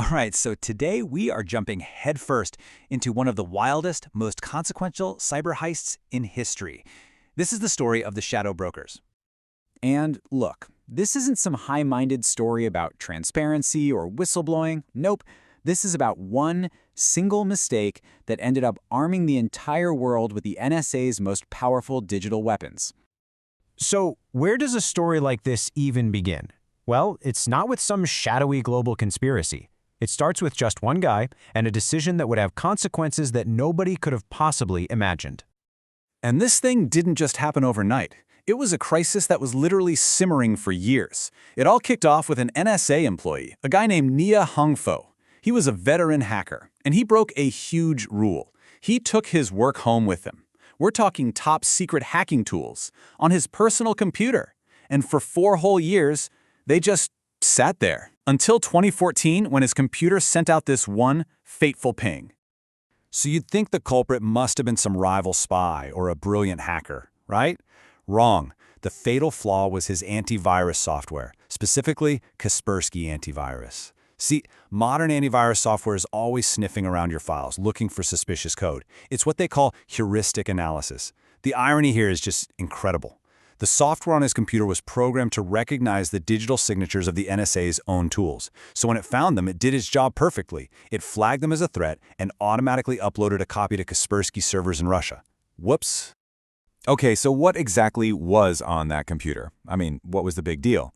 All right, so today we are jumping headfirst into one of the wildest, most consequential cyber heists in history. This is the story of the Shadow Brokers. And look, this isn't some high-minded story about transparency or whistleblowing. Nope, this is about one single mistake that ended up arming the entire world with the NSA's most powerful digital weapons. So, where does a story like this even begin? Well, it's not with some shadowy global conspiracy. It starts with just one guy and a decision that would have consequences that nobody could have possibly imagined. And this thing didn't just happen overnight. It was a crisis that was literally simmering for years. It all kicked off with an NSA employee, a guy named Nia Hongfo. He was a veteran hacker, and he broke a huge rule. He took his work home with him. We're talking top-secret hacking tools on his personal computer. And for 4 whole years, they just sat there. Until 2014, when his computer sent out this one fateful ping. So you'd think the culprit must have been some rival spy or a brilliant hacker, right? Wrong. The fatal flaw was his antivirus software, specifically Kaspersky Antivirus. See, modern antivirus software is always sniffing around your files, looking for suspicious code. It's what they call heuristic analysis. The irony here is just incredible. The software on his computer was programmed to recognize the digital signatures of the NSA's own tools. So when it found them, it did its job perfectly. It flagged them as a threat and automatically uploaded a copy to Kaspersky servers in Russia. Whoops. Okay, so what exactly was on that computer? I mean, what was the big deal?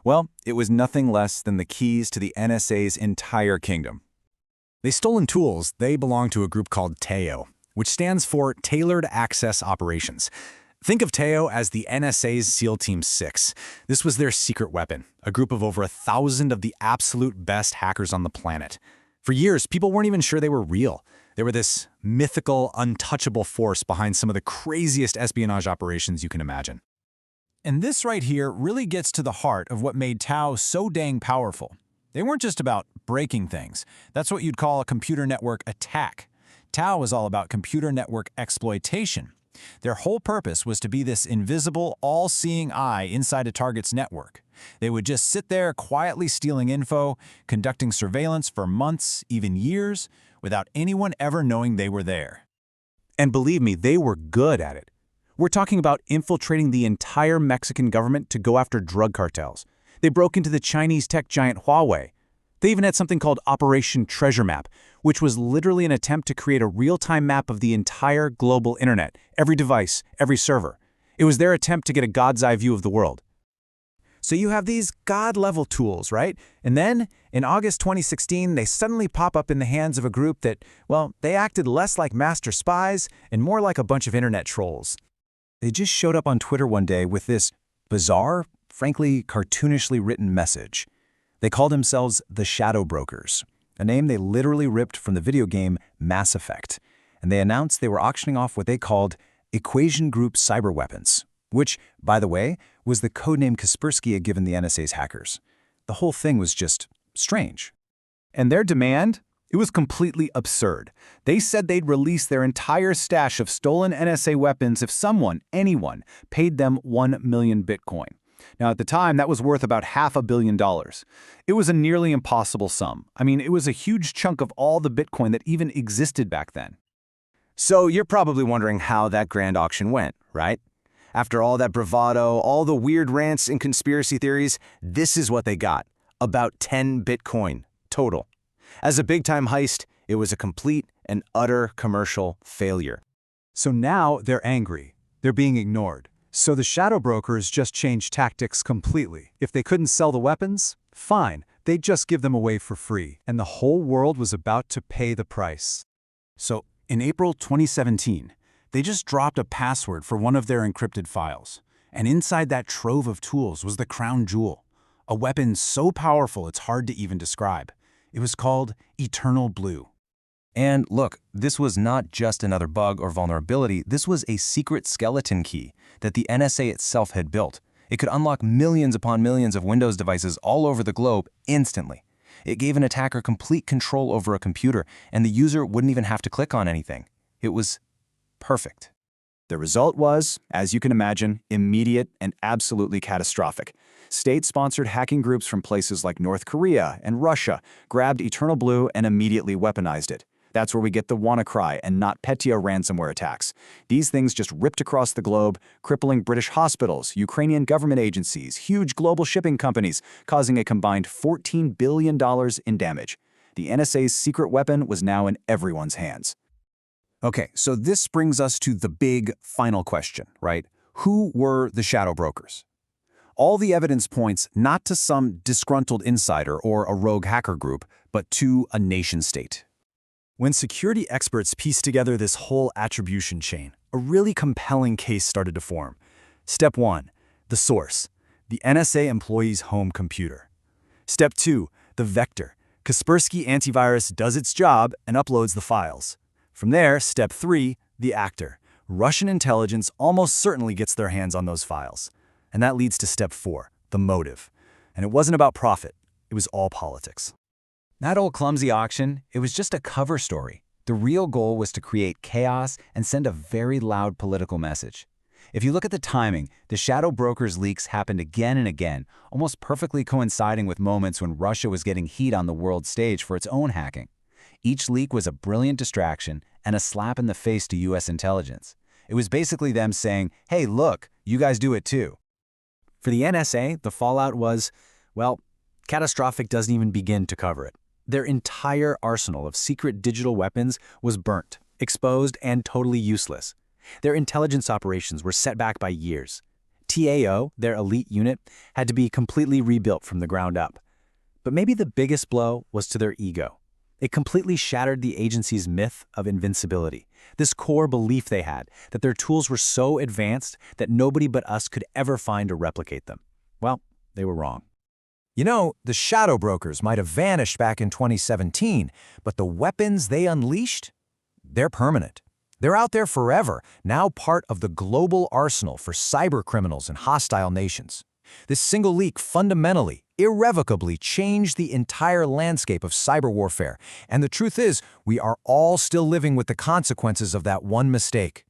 Well, it was nothing less than the keys to the NSA's entire kingdom. The stolen tools, they belong to a group called TAO, which stands for Tailored Access Operations. Think of TAO as the NSA's SEAL Team 6. This was their secret weapon, a group of over 1,000 of the absolute best hackers on the planet. For years, people weren't even sure they were real. They were this mythical, untouchable force behind some of the craziest espionage operations you can imagine. And this right here really gets to the heart of what made TAO so dang powerful. They weren't just about breaking things. That's what you'd call a computer network attack. TAO was all about computer network exploitation. Their whole purpose was to be this invisible, all-seeing eye inside a target's network. They would just sit there quietly stealing info, conducting surveillance for months, even years, without anyone ever knowing they were there. And believe me, they were good at it. We're talking about infiltrating the entire Mexican government to go after drug cartels. They broke into the Chinese tech giant Huawei. They even had something called Operation Treasure Map, which was literally an attempt to create a real-time map of the entire global internet, every device, every server. It was their attempt to get a God's eye view of the world. So you have these God-level tools, right? And then, in August 2016, they suddenly pop up in the hands of a group that, well, they acted less like master spies and more like a bunch of internet trolls. They just showed up on Twitter one day with this bizarre, frankly cartoonishly written message. They called themselves the Shadow Brokers, a name they literally ripped from the video game Mass Effect, and they announced they were auctioning off what they called Equation Group cyber weapons, which, by the way, was the codename Kaspersky had given the NSA's hackers. The whole thing was just strange. And their demand? It was completely absurd. They said they'd release their entire stash of stolen NSA weapons if someone, anyone, paid them 1 million Bitcoin. Now, at the time, that was worth about $500 million. It was a nearly impossible sum. I mean, it was a huge chunk of all the Bitcoin that even existed back then. So you're probably wondering how that grand auction went, right? After all that bravado, all the weird rants and conspiracy theories, this is what they got. About 10 Bitcoin total. As a big-time heist, it was a complete and utter commercial failure. So now they're angry. They're being ignored. So the Shadow Brokers just changed tactics completely. If they couldn't sell the weapons, fine, they'd just give them away for free, and the whole world was about to pay the price. So in April 2017, they just dropped a password for one of their encrypted files, and inside that trove of tools was the crown jewel, a weapon so powerful it's hard to even describe. It was called Eternal Blue. And look, this was not just another bug or vulnerability, this was a secret skeleton key that the NSA itself had built. It could unlock millions upon millions of Windows devices all over the globe instantly. It gave an attacker complete control over a computer, and the user wouldn't even have to click on anything. It was perfect. The result was, as you can imagine, immediate and absolutely catastrophic. State-sponsored hacking groups from places like North Korea and Russia grabbed Eternal Blue and immediately weaponized it. That's where we get the WannaCry and NotPetya ransomware attacks. These things just ripped across the globe, crippling British hospitals, Ukrainian government agencies, huge global shipping companies, causing a combined $14 billion in damage. The NSA's secret weapon was now in everyone's hands. Okay, so this brings us to the big final question, right? Who were the shadow brokers? All the evidence points not to some disgruntled insider or a rogue hacker group, but to a nation-state. When security experts pieced together this whole attribution chain, a really compelling case started to form. Step 1, the source, the NSA employee's home computer. Step 2, the vector. Kaspersky Antivirus does its job and uploads the files. From there, step 3, the actor. Russian intelligence almost certainly gets their hands on those files. And that leads to step 4, the motive. And it wasn't about profit, it was all politics. That old clumsy auction, it was just a cover story. The real goal was to create chaos and send a very loud political message. If you look at the timing, the shadow brokers leaks happened again and again, almost perfectly coinciding with moments when Russia was getting heat on the world stage for its own hacking. Each leak was a brilliant distraction and a slap in the face to US intelligence. It was basically them saying, hey, look, you guys do it too. For the NSA, the fallout was, well, catastrophic doesn't even begin to cover it. Their entire arsenal of secret digital weapons was burnt, exposed, and totally useless. Their intelligence operations were set back by years. TAO, their elite unit, had to be completely rebuilt from the ground up. But maybe the biggest blow was to their ego. It completely shattered the agency's myth of invincibility, this core belief they had that their tools were so advanced that nobody but us could ever find or replicate them. Well, they were wrong. You know, the shadow brokers might have vanished back in 2017, but the weapons they unleashed, they're permanent. They're out there forever, now part of the global arsenal for cyber criminals and hostile nations. This single leak fundamentally, irrevocably changed the entire landscape of cyber warfare, and the truth is, we are all still living with the consequences of that one mistake.